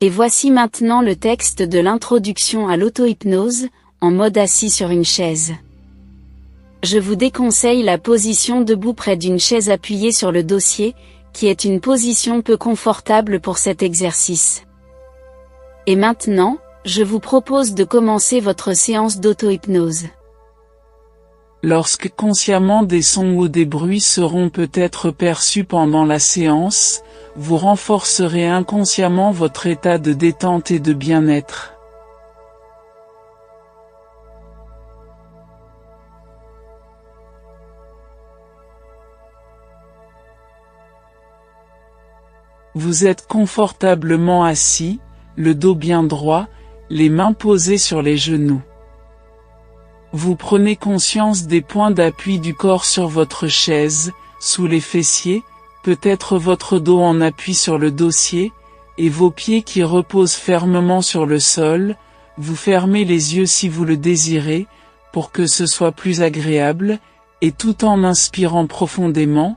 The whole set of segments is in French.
Et voici maintenant le texte de l'introduction à l'auto-hypnose, en mode assis sur une chaise. Je vous déconseille la position debout près d'une chaise appuyée sur le dossier, qui est une position peu confortable pour cet exercice. Et maintenant, je vous propose de commencer votre séance d'auto-hypnose. Lorsque consciemment des sons ou des bruits seront peut-être perçus pendant la séance, vous renforcerez inconsciemment votre état de détente et de bien-être. Vous êtes confortablement assis, le dos bien droit, les mains posées sur les genoux. Vous prenez conscience des points d'appui du corps sur votre chaise, sous les fessiers, peut-être votre dos en appui sur le dossier, et vos pieds qui reposent fermement sur le sol. Vous fermez les yeux si vous le désirez, pour que ce soit plus agréable, et tout en inspirant profondément,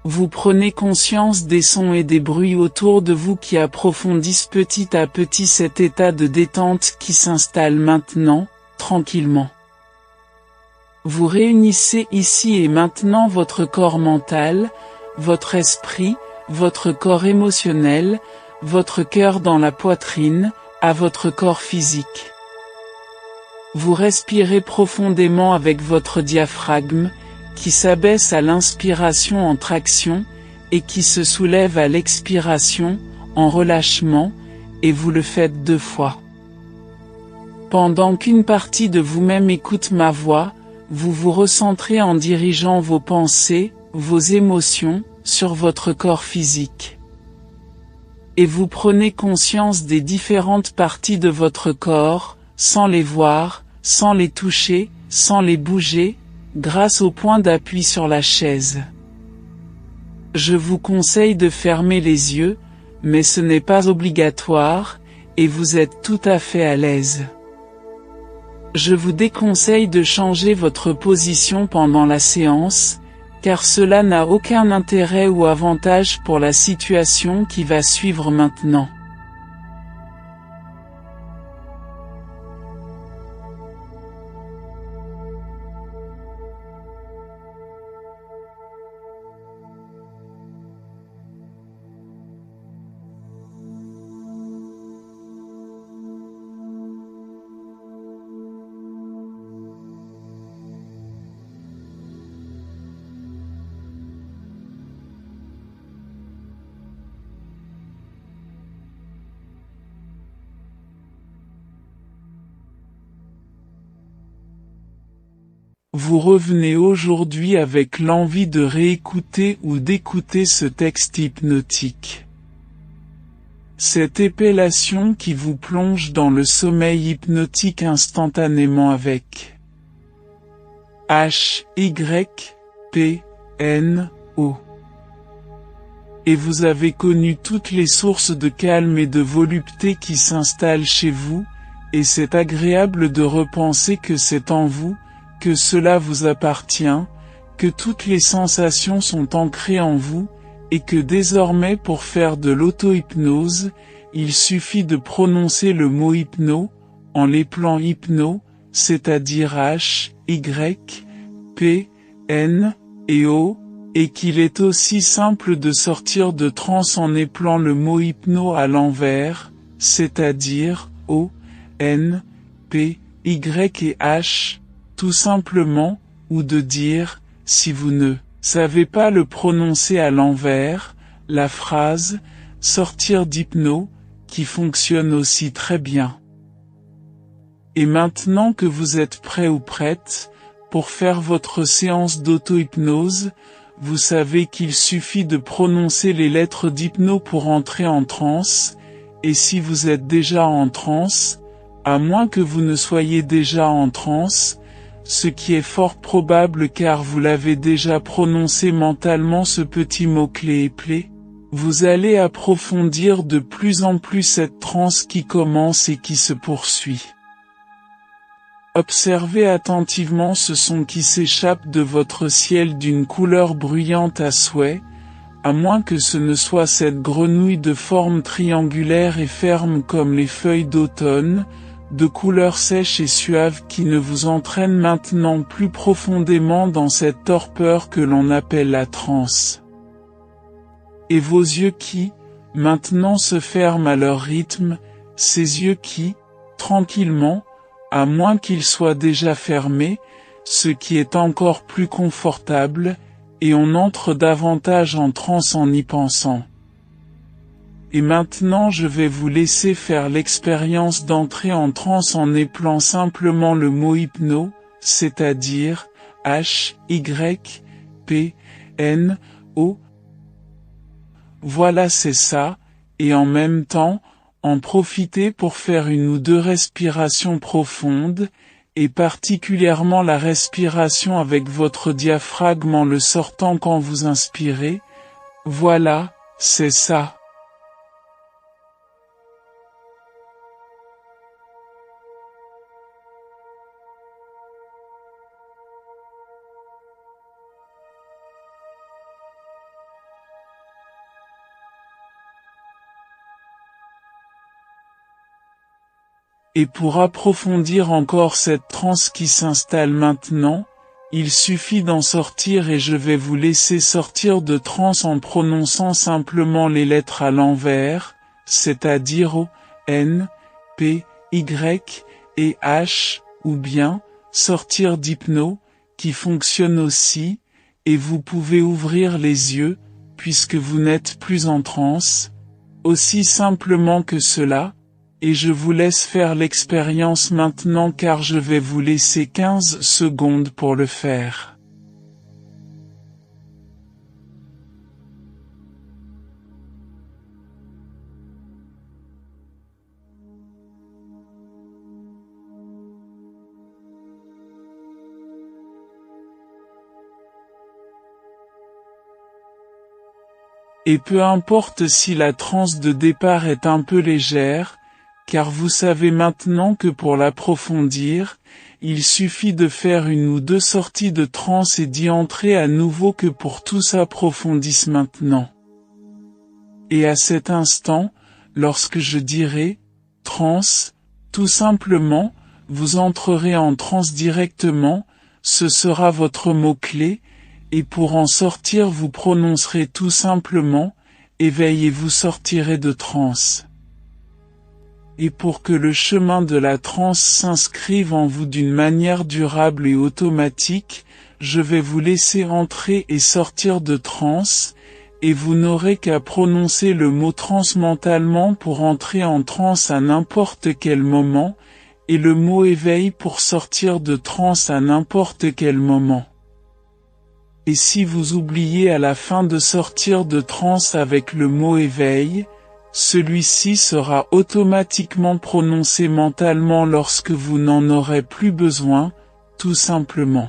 vous prenez conscience des sons et des bruits autour de vous qui approfondissent petit à petit cet état de détente qui s'installe maintenant, tranquillement. Vous réunissez ici et maintenant votre corps mental, votre esprit, votre corps émotionnel, votre cœur dans la poitrine, à votre corps physique. Vous respirez profondément avec votre diaphragme, qui s'abaisse à l'inspiration en traction, et qui se soulève à l'expiration, en relâchement, et vous le faites 2 fois. Pendant qu'une partie de vous-même écoute ma voix, vous vous recentrez en dirigeant vos pensées, vos émotions, sur votre corps physique. Et vous prenez conscience des différentes parties de votre corps, sans les voir, sans les toucher, sans les bouger, grâce au point d'appui sur la chaise. Je vous conseille de fermer les yeux, mais ce n'est pas obligatoire, et vous êtes tout à fait à l'aise. Je vous déconseille de changer votre position pendant la séance, car cela n'a aucun intérêt ou avantage pour la situation qui va suivre maintenant. Vous revenez aujourd'hui avec l'envie de réécouter ou d'écouter ce texte hypnotique. Cette épellation qui vous plonge dans le sommeil hypnotique instantanément avec H-Y-P-N-O. Et vous avez connu toutes les sources de calme et de volupté qui s'installent chez vous, et c'est agréable de repenser que c'est en vous, que cela vous appartient, que toutes les sensations sont ancrées en vous, et que désormais pour faire de l'auto-hypnose, il suffit de prononcer le mot hypno, en l'épelant hypno, c'est-à-dire H, Y, P, N, et O, et qu'il est aussi simple de sortir de transe en épelant le mot hypno à l'envers, c'est-à-dire O, N, P, Y et H, tout simplement, ou de dire, si vous ne savez pas le prononcer à l'envers, la phrase « sortir d'hypno » qui fonctionne aussi très bien. Et maintenant que vous êtes prêt ou prête, pour faire votre séance d'auto-hypnose, vous savez qu'il suffit de prononcer les lettres d'hypno pour entrer en transe, et si vous êtes déjà en transe, à moins que vous ne soyez déjà en transe, ce qui est fort probable car vous l'avez déjà prononcé mentalement ce petit mot-clé épelé, vous allez approfondir de plus en plus cette transe qui commence et qui se poursuit. Observez attentivement ce son qui s'échappe de votre ciel d'une couleur bruyante à souhait, à moins que ce ne soit cette grenouille de forme triangulaire et ferme comme les feuilles d'automne, de couleur sèche et suave qui ne vous entraîne maintenant plus profondément dans cette torpeur que l'on appelle la transe. Et vos yeux qui, maintenant se ferment à leur rythme, ces yeux qui, tranquillement, à moins qu'ils soient déjà fermés, ce qui est encore plus confortable, et on entre davantage en transe en y pensant. Et maintenant je vais vous laisser faire l'expérience d'entrer en transe en épelant simplement le mot hypno, c'est-à-dire H-Y-P-N-O. Voilà, c'est ça, et en même temps, en profiter pour faire une ou deux respirations profondes, et particulièrement la respiration avec votre diaphragme en le sortant quand vous inspirez. Voilà, c'est ça. Et pour approfondir encore cette transe qui s'installe maintenant, il suffit d'en sortir et je vais vous laisser sortir de transe en prononçant simplement les lettres à l'envers, c'est-à-dire O, N, P, Y et H, ou bien, sortir d'hypno, qui fonctionne aussi, et vous pouvez ouvrir les yeux, puisque vous n'êtes plus en transe, aussi simplement que cela. Et je vous laisse faire l'expérience maintenant car je vais vous laisser 15 secondes pour le faire. Et peu importe si la transe de départ est un peu légère, car vous savez maintenant que pour l'approfondir, il suffit de faire une ou deux sorties de transe et d'y entrer à nouveau que pour tout s'approfondisse maintenant. Et à cet instant, lorsque je dirai « transe », tout simplement, vous entrerez en transe directement, ce sera votre mot-clé, et pour en sortir vous prononcerez tout simplement « éveil » et vous sortirez de transe. Et pour que le chemin de la transe s'inscrive en vous d'une manière durable et automatique, je vais vous laisser entrer et sortir de transe, et vous n'aurez qu'à prononcer le mot transe mentalement pour entrer en transe à n'importe quel moment, et le mot éveil pour sortir de transe à n'importe quel moment. Et si vous oubliez à la fin de sortir de transe avec le mot éveil, celui-ci sera automatiquement prononcé mentalement lorsque vous n'en aurez plus besoin, tout simplement.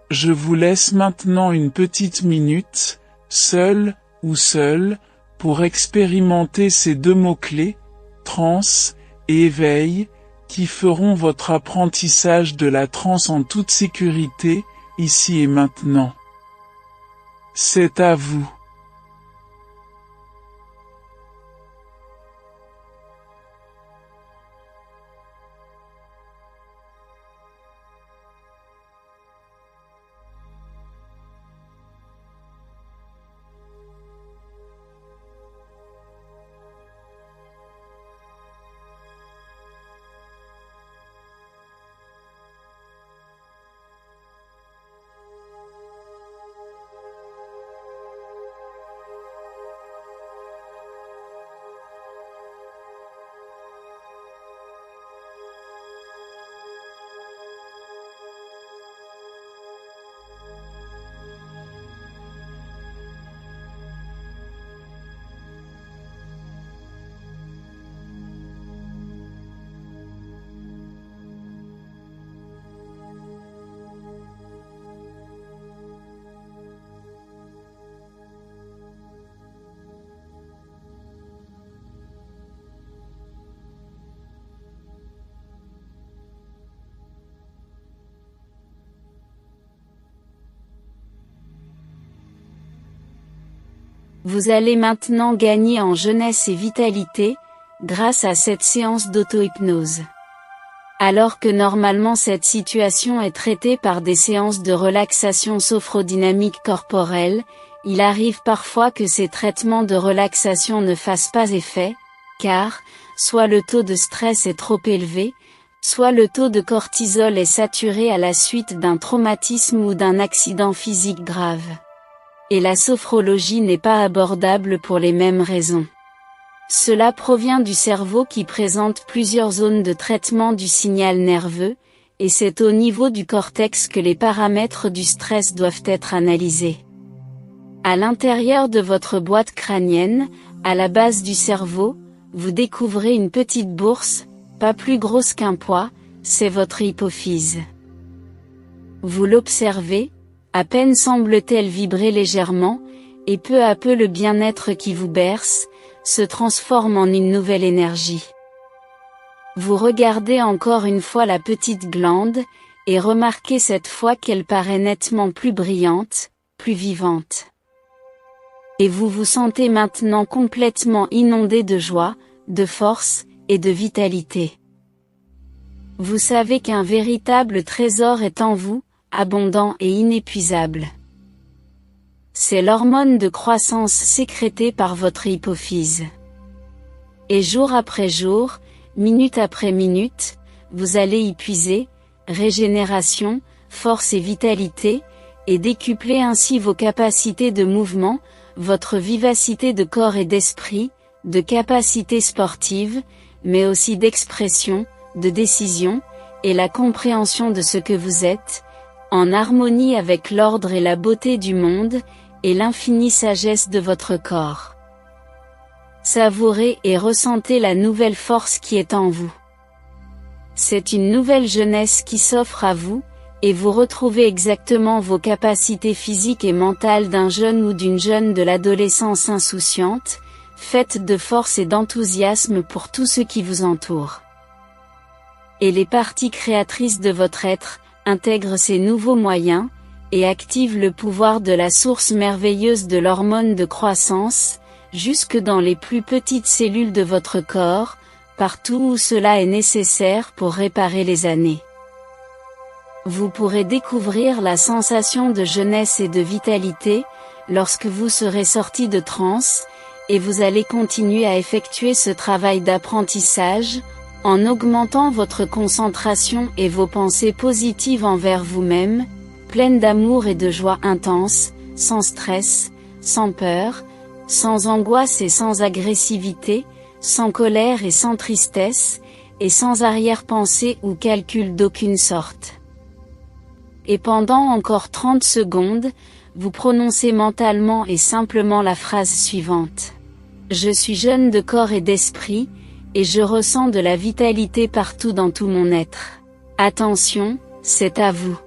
Je vous laisse maintenant une petite minute, seul ou seul, pour expérimenter ces deux mots-clés, transe et éveil, qui feront votre apprentissage de la transe en toute sécurité, ici et maintenant. C'est à vous. Vous allez maintenant gagner en jeunesse et vitalité, grâce à cette séance d'auto-hypnose. Alors que normalement cette situation est traitée par des séances de relaxation sophodynamique corporelle, il arrive parfois que ces traitements de relaxation ne fassent pas effet, car, soit le taux de stress est trop élevé, soit le taux de cortisol est saturé à la suite d'un traumatisme ou d'un accident physique grave. Et la sophrologie n'est pas abordable pour les mêmes raisons. Cela provient du cerveau qui présente plusieurs zones de traitement du signal nerveux, et c'est au niveau du cortex que les paramètres du stress doivent être analysés. À l'intérieur de votre boîte crânienne, à la base du cerveau, vous découvrez une petite bourse, pas plus grosse qu'un pois, c'est votre hypophyse. Vous l'observez, à peine semble-t-elle vibrer légèrement, et peu à peu le bien-être qui vous berce, se transforme en une nouvelle énergie. Vous regardez encore une fois la petite glande, et remarquez cette fois qu'elle paraît nettement plus brillante, plus vivante. Et vous vous sentez maintenant complètement inondé de joie, de force, et de vitalité. Vous savez qu'un véritable trésor est en vous, abondant et inépuisable. C'est l'hormone de croissance sécrétée par votre hypophyse. Et jour après jour, minute après minute, vous allez y puiser, régénération, force et vitalité, et décupler ainsi vos capacités de mouvement, votre vivacité de corps et d'esprit, de capacité sportive, mais aussi d'expression, de décision, et la compréhension de ce que vous êtes, en harmonie avec l'ordre et la beauté du monde, et l'infinie sagesse de votre corps. Savourez et ressentez la nouvelle force qui est en vous. C'est une nouvelle jeunesse qui s'offre à vous, et vous retrouvez exactement vos capacités physiques et mentales d'un jeune ou d'une jeune de l'adolescence insouciante, faite de force et d'enthousiasme pour tout ce qui vous entoure. Et les parties créatrices de votre être, intègrent ces nouveaux moyens, et activent le pouvoir de la source merveilleuse de l'hormone de croissance, jusque dans les plus petites cellules de votre corps, partout où cela est nécessaire pour réparer les années. Vous pourrez découvrir la sensation de jeunesse et de vitalité, lorsque vous serez sorti de transe, et vous allez continuer à effectuer ce travail d'apprentissage, en augmentant votre concentration et vos pensées positives envers vous-même, pleines d'amour et de joie intense, sans stress, sans peur, sans angoisse et sans agressivité, sans colère et sans tristesse, et sans arrière-pensée ou calcul d'aucune sorte. Et pendant encore 30 secondes, vous prononcez mentalement et simplement la phrase suivante. Je suis jeune de corps et d'esprit, et je ressens de la vitalité partout dans tout mon être. Attention, c'est à vous.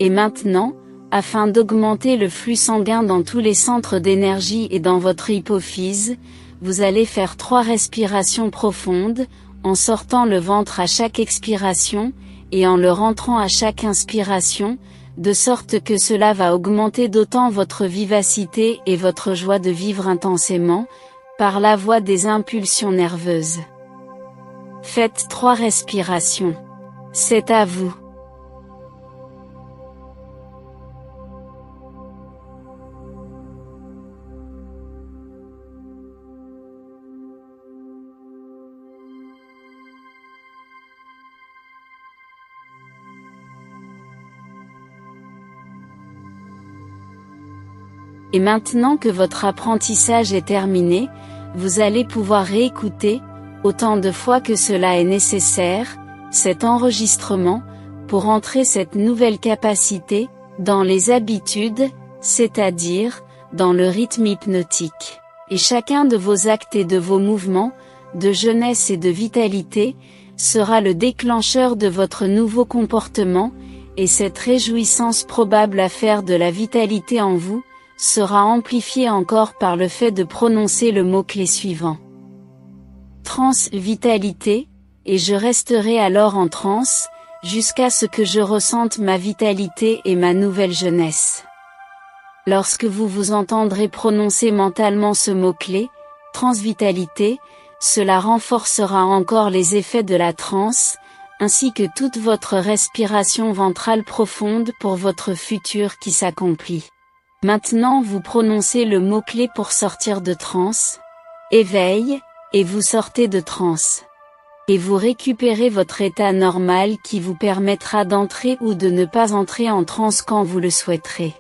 Et maintenant, afin d'augmenter le flux sanguin dans tous les centres d'énergie et dans votre hypophyse, vous allez faire 3 respirations profondes, en sortant le ventre à chaque expiration, et en le rentrant à chaque inspiration, de sorte que cela va augmenter d'autant votre vivacité et votre joie de vivre intensément, par la voie des impulsions nerveuses. Faites 3 respirations. C'est à vous. Et maintenant que votre apprentissage est terminé, vous allez pouvoir réécouter, autant de fois que cela est nécessaire, cet enregistrement, pour entrer cette nouvelle capacité, dans les habitudes, c'est-à-dire, dans le rythme hypnotique. Et chacun de vos actes et de vos mouvements, de jeunesse et de vitalité, sera le déclencheur de votre nouveau comportement, et cette réjouissance probable à faire de la vitalité en vous, sera amplifiée encore par le fait de prononcer le mot-clé suivant. Transe vitalité, et je resterai alors en transe, jusqu'à ce que je ressente ma vitalité et ma nouvelle jeunesse. Lorsque vous vous entendrez prononcer mentalement ce mot-clé, transvitalité, cela renforcera encore les effets de la transe, ainsi que toute votre respiration ventrale profonde pour votre futur qui s'accomplit. Maintenant vous prononcez le mot-clé pour sortir de transe, éveil, et vous sortez de transe. Et vous récupérez votre état normal qui vous permettra d'entrer ou de ne pas entrer en transe quand vous le souhaiterez.